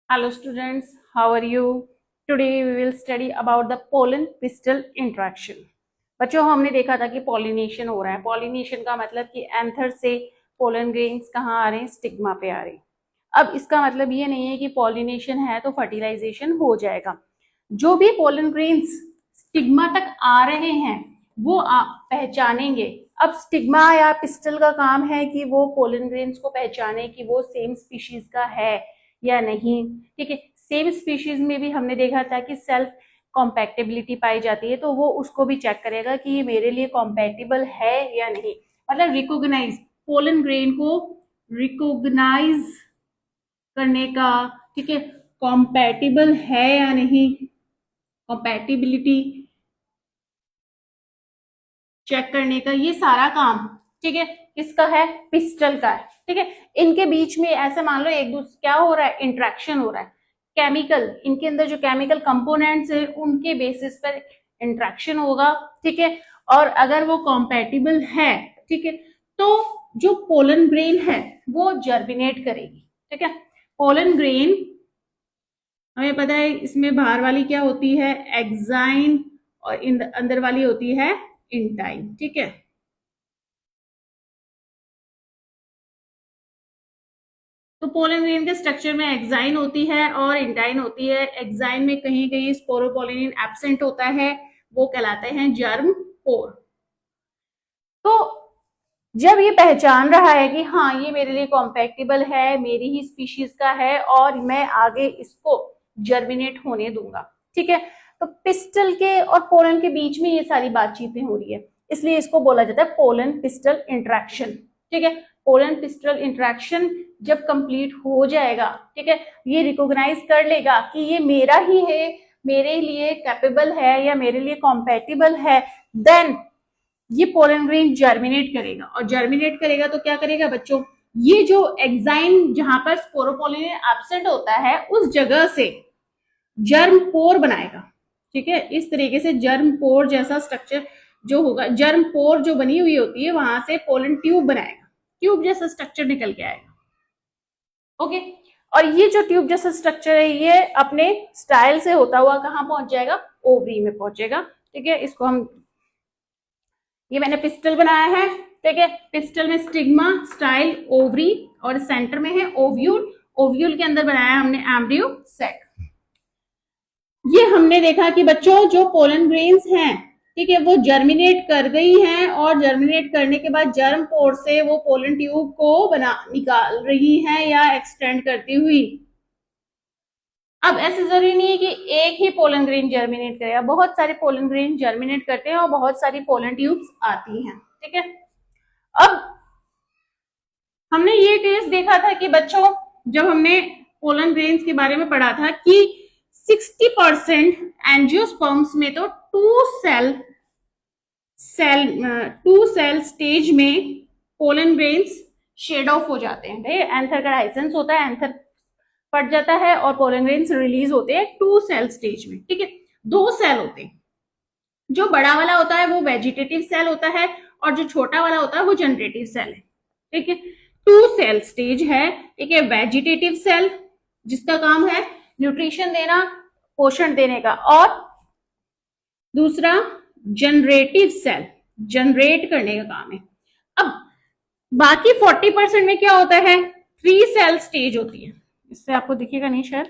Hello students, how are you? Today we will study about the pollen pistil interaction. बच्चों हमने देखा था कि पॉलिनेशन हो रहा है। पॉलिनेशन का मतलब कि एंथर से पोलन ग्रेन्स कहाँ आ रहे हैं, स्टिग्मा पे आ रहे हैं। अब इसका मतलब ये नहीं है कि पॉलिनेशन है तो फर्टिलाइजेशन हो जाएगा। जो भी पोलन ग्रेन्स स्टिग्मा तक आ रहे हैं वो पहचानेंगे। अब स्टिग्मा या पिस्टल का काम है कि वो पोलन ग्रेन्स को पहचाने कि वो सेम स्पीशीज का है या नहीं। ठीक है, सेम स्पीशीज में भी हमने देखा था कि सेल्फ कॉम्पैक्टेबिलिटी पाई जाती है, तो वो उसको भी चेक करेगा कि ये मेरे लिए कॉम्पैटिबल है या नहीं। मतलब रिकॉग्नाइज, पोलन ग्रेन को रिकॉग्नाइज करने का, ठीक है, कॉम्पैटिबल है या नहीं, कॉम्पैटिबिलिटी चेक करने का ये सारा काम, ठीक है, किसका है, पिस्टल का है। ठीक है, इनके बीच में ऐसे मान लो एक दूसरे क्या हो रहा है, इंट्रैक्शन हो रहा है। केमिकल, इनके अंदर जो केमिकल कंपोनेंट्स है उनके बेसिस पर इंट्रैक्शन होगा। ठीक है, और अगर वो कॉम्पैटिबल है, ठीक है, तो जो पोलन ग्रेन है वो जर्मिनेट करेगी। ठीक है, पोलन ग्रेन हमें पता है इसमें बाहर वाली क्या होती है, एक्साइन, और अंदर वाली होती है इंटाइन। ठीक है, तो पोलन ग्रेन के स्ट्रक्चर में एक्साइन होती है और इंटाइन होती है। एक्साइन में कहीं कहीं स्पोरोपोलिन एब्सेंट होता है, वो कहलाते हैं जर्म पोर। तो जब ये पहचान रहा है कि हाँ ये मेरे लिए कॉम्पैक्टेबल है, मेरी ही स्पीशीज का है और मैं आगे इसको जर्मिनेट होने दूंगा। ठीक है, तो पिस्टल के और पोलन के बीच में ये सारी बातचीतें हो रही है, इसलिए इसको बोला जाता है पोलन पिस्टल इंट्रैक्शन। ठीक है, पोलन पिस्टल इंट्रैक्शन जब कंप्लीट हो जाएगा, ठीक है, ये रिकॉग्नाइज कर लेगा कि ये मेरा ही है, मेरे लिए कैपेबल है या मेरे लिए कॉम्पैटिबल है, देन ये पोलन ग्रेन जर्मिनेट करेगा। और जर्मिनेट करेगा तो क्या करेगा बच्चों, ये जो एक्साइन जहां पर स्पोरोपोलिन एब्सेंट होता है उस जगह से जर्म पोर बनाएगा। ठीक है, इस तरीके से जर्म पोर जैसा स्ट्रक्चर जो होगा, जर्म पोर जो बनी हुई होती है वहां से पोलन ट्यूब बनाएगा, ट्यूब जैसा स्ट्रक्चर निकल के आएगा। ओके, और ये जो ट्यूब जैसा स्ट्रक्चर है ये अपने स्टाइल से होता हुआ कहाँ पहुंच जाएगा, ओवरी में पहुंचेगा। ठीक है, इसको हम, ये मैंने पिस्टल बनाया है। ठीक है, पिस्टल में स्टिग्मा, स्टाइल, ओवरी और सेंटर में है ओव्यूल। ओव्यूल के अंदर बनाया हमने एम्ब्रियो सैक। ये हमने देखा कि बच्चों जो पोलन ग्रेन्स हैं, ठीक है, वो जर्मिनेट कर गई हैं और जर्मिनेट करने के बाद जर्म पोर से वो पोलन ट्यूब को निकाल रही हैं या एक्सटेंड करती हुई। अब ऐसे जरूरी नहीं है कि एक ही पोलन ग्रेन जर्मिनेट करेगा, बहुत सारे पोलन ग्रेन जर्मिनेट करते हैं और बहुत सारी पोलन ट्यूब्स आती हैं। ठीक है, अब हमने ये केस देखा था कि बच्चों जब हमने पोलन ग्रेन्स के बारे में पढ़ा था कि 60% एंजियोस्पर्म्स में तो टू सेल स्टेज में पोलन ग्रेन्स शेड ऑफ हो जाते हैं। भाई एंथर का लाइसेंस होता है, एंथर फट जाता है और पोलन ग्रेन्स रिलीज होते हैं टू सेल स्टेज में। ठीक है, दो सेल होते हैं, जो बड़ा वाला होता है वो वेजिटेटिव सेल होता है और जो छोटा वाला होता है वो जनरेटिव सेल है। ठीक है, टू सेल स्टेज है। ठीक है, वेजिटेटिव सेल जिसका काम है न्यूट्रिशन देना, पोषण देने का, और दूसरा जनरेटिव सेल, जनरेट करने का काम है। अब बाकी 40% में क्या होता है, थ्री सेल स्टेज होती है। इससे आपको दिखेगा नहीं शायद,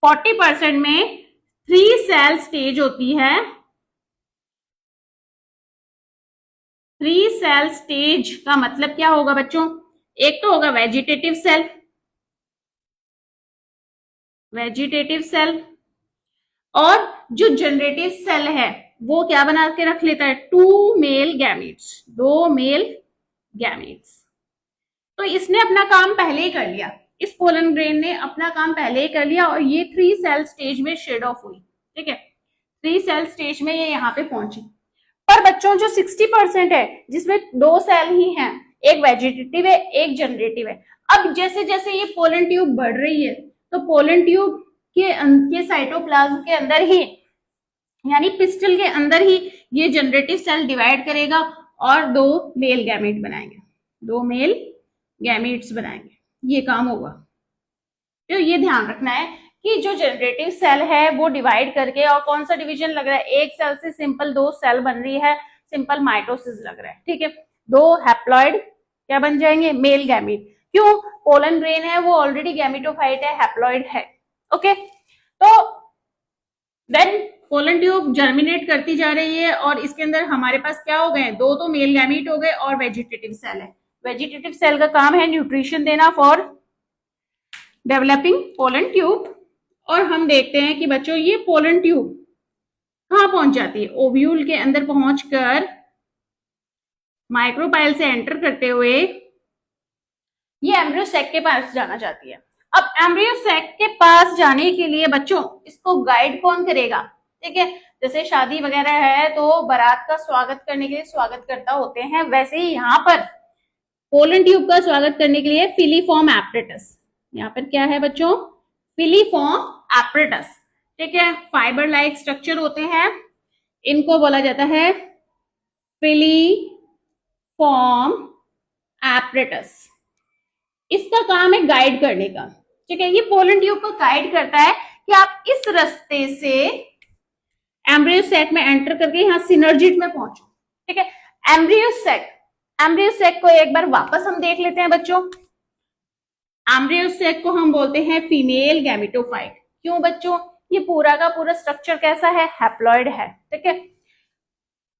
40% में थ्री सेल स्टेज होती है। थ्री सेल स्टेज का मतलब क्या होगा बच्चों, एक तो होगा वेजिटेटिव सेल, वेजिटेटिव सेल, और जो जनरेटिव सेल है वो क्या बना के रख लेता है, टू मेल गैमेट्स, दो मेल गैमेट्स। तो इसने अपना काम पहले ही कर लिया, इस पोलन ग्रेन ने अपना काम पहले ही कर लिया और ये थ्री सेल स्टेज में शेड ऑफ हुई। ठीक है, थ्री सेल स्टेज में ये यहाँ पे पहुंची। पर बच्चों जो 60% है जिसमें दो सेल ही हैं, एक वेजिटेटिव है एक जनरेटिव है। अब जैसे जैसे ये पोलन ट्यूब बढ़ रही है तो पोलन ट्यूब के साइटोप्लाज्म के अंदर ही, यानी पिस्टल के अंदर ही ये जनरेटिव सेल डिवाइड करेगा और दो मेल गैमेट बनाएंगे, दो मेल गैमेट्स बनाएंगे, ये काम होगा। तो ये ध्यान रखना है कि जो जनरेटिव सेल है वो डिवाइड करके, और कौन सा डिवीजन लग रहा है, एक सेल से सिंपल 2 सेल बन रही है, सिंपल माइटोसिस लग रहा है, ठीक है। 2 हैप्लॉइड क्या बन जाएंगे, मेल गैमीट। क्यों, पोलन ग्रेन है वो ऑलरेडी गैमीटोफाइट है, हैप्लॉइड है, ओके। तो देन पोलन ट्यूब जर्मिनेट करती जा रही है और इसके अंदर हमारे पास क्या हो गए, 2 तो मेल गैमीट हो गए और वेजिटेटिव सेल है। वेजिटेटिव सेल का काम है न्यूट्रिशन देना फॉर डेवलपिंग पोलन ट्यूब। और हम देखते हैं कि बच्चों ये पोलन ट्यूब कहां पहुंच जाती है, ओव्यूल के अंदर पहुंचकर माइक्रोपाइल से एंटर करते हुए ये एम्ब्रियो सैक के पास जाना चाहती है। अब एम्ब्रियो सैक के पास जाने के लिए बच्चों इसको गाइड कौन करेगा, ठीक है। जैसे शादी वगैरह है तो बारात का स्वागत करने के लिए स्वागतकर्ता होते हैं, वैसे ही यहाँ पर पोलन ट्यूब का स्वागत करने के लिए फिलीफॉर्म एपरेटस, यहाँ पर क्या है बच्चों, फिलीफॉर्म एपरेटस, ठीक है। फाइबर लाइक स्ट्रक्चर होते हैं, इनको बोला जाता है फिलीफॉर्म एपरेटस। इसका काम है गाइड करने का, ठीक है। ये पोलन ट्यूब को गाइड करता है कि आप इस रास्ते से एम्ब्रियो सैक में एंटर करके यहाँ सिनर्जिट में पहुंचो, ठीक है। एम्ब्रियो सैक को एक बार वापस हम देख लेते हैं बच्चों। एम्ब्रियो सैक को हम बोलते हैं फीमेल गैमेटोफाइट। क्यों बच्चों, ये पूरा का पूरा स्ट्रक्चर कैसा है, हैप्लॉइड है, ठीक है।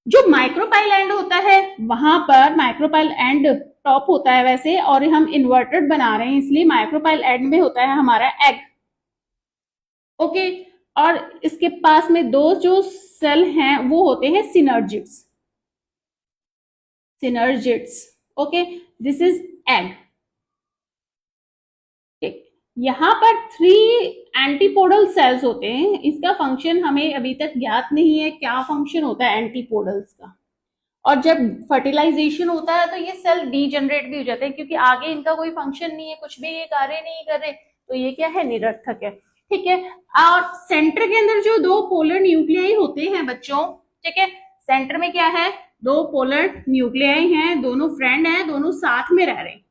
जो माइक्रोपाइल एंड होता है वहां पर माइक्रोपाइल एंड टॉप होता है वैसे, और हम इन्वर्टेड बना रहे हैं इसलिए माइक्रोपाइल एंड में होता है हमारा एग, ओके। और इसके पास में 2 जो सेल हैं वो होते हैं synergists, okay. This is egg, यहाँ पर 3 एंटीपोडल सेल्स होते हैं। इसका फंक्शन हमें अभी तक ज्ञात नहीं है, क्या फंक्शन होता है एंटीपोडल्स का। और जब फर्टिलाइजेशन होता है तो ये सेल डीजनरेट भी हो जाते हैं, क्योंकि आगे इनका कोई फंक्शन नहीं है, कुछ भी ये कार्य नहीं कर रहे, तो ये क्या है, निरर्थक है, ठीक है। और सेंटर के अंदर जो 2 पोलर न्यूक्लियाई होते हैं बच्चों, ठीक है, सेंटर में क्या है, 2 पोलर न्यूक्लियाई हैं, दोनों फ्रेंड हैं, दोनों साथ में रह रहे हैं,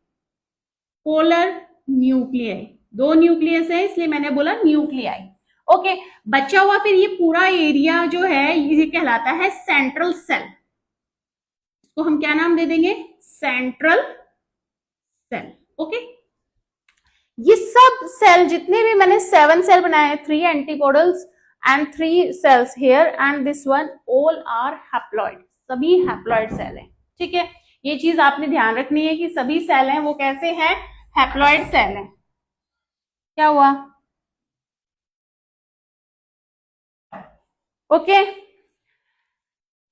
पोलर न्यूक्लियाई, 2 न्यूक्लियस है इसलिए मैंने बोला न्यूक्लियाई, ओके। बचा हुआ फिर ये पूरा एरिया जो है ये कहलाता है सेंट्रल सेल, इसको हम क्या नाम दे देंगे, सेंट्रल सेल, ओके। ये सब सेल जितने भी मैंने 7 सेल बनाए, 3 antipodals and 3 cells here and this one, all are haploid, सभी हैप्लॉइड सेल हैं, ठीक है। ये चीज आपने ध्यान रखनी है कि सभी सेल हैं वो कैसे हैं, हैप्लॉइड सेल हैं। क्या हुआ, ओके,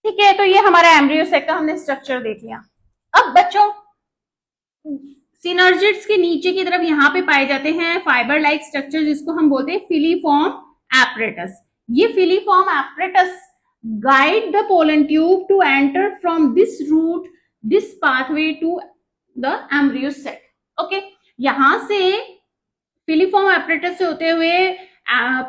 ठीक है। तो ये हमारा एम्ब्रियो सैक का हमने स्ट्रक्चर देख लिया। अब बच्चों सिनर्जिट्स के नीचे की तरफ यहाँ पे पाए जाते हैं फाइबर लाइक स्ट्रक्चर, जिसको हम बोलते हैं फिलीफॉर्म एपरेटस। ये filiform apparatus guide the pollen tube to enter from this route this pathway to the embryo sac, okay. यहां से फिलीफॉर्म एपरेटस से होते हुए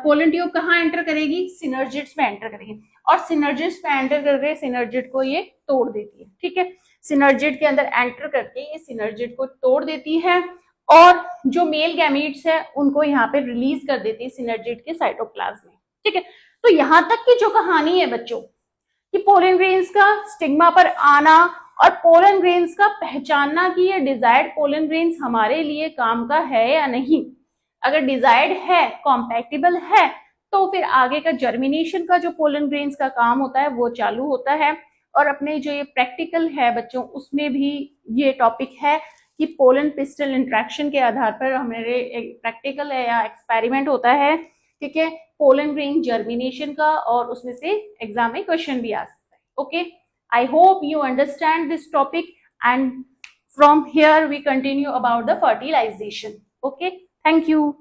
पोलन ट्यूब कहाँ एंटर करेगी, सिनर्जिट्स में एंटर करेगी, और सिनर्जिट्स में एंटर करके सिनर्जिट को ये तोड़ देती है, ठीक है। सिनर्जिट के अंदर एंटर करके ये सिनर्जिट को तोड़ देती है और जो मेल गैमीट्स है उनको यहाँ पे रिलीज कर देती है सिनर्जिट के साइटोप्लाज्म में, ठीक है। तो यहाँ तक की जो कहानी है बच्चों कि पोलन ग्रेन्स का स्टिग्मा पर आना और पोलन ग्रेन्स का पहचानना कि ये डिजायर्ड पोलन ग्रेन्स हमारे लिए काम का है या नहीं, अगर डिजायर्ड है, कॉम्पैटिबल है, तो फिर आगे का जर्मिनेशन का जो पोलन ग्रेन्स का काम होता है वो चालू होता है। और अपने जो ये प्रैक्टिकल है बच्चों उसमें भी ये टॉपिक है कि पोलन पिस्टल इंट्रैक्शन के आधार पर हमारे एक प्रैक्टिकल है या एक्सपेरिमेंट होता है, ठीक है, पोलन ग्रेन जर्मिनेशन का, और उसमें से एग्जाम में क्वेश्चन भी आ सकता है, okay. I hope you understand this topic and from here we continue about the fertilization, okay, thank you।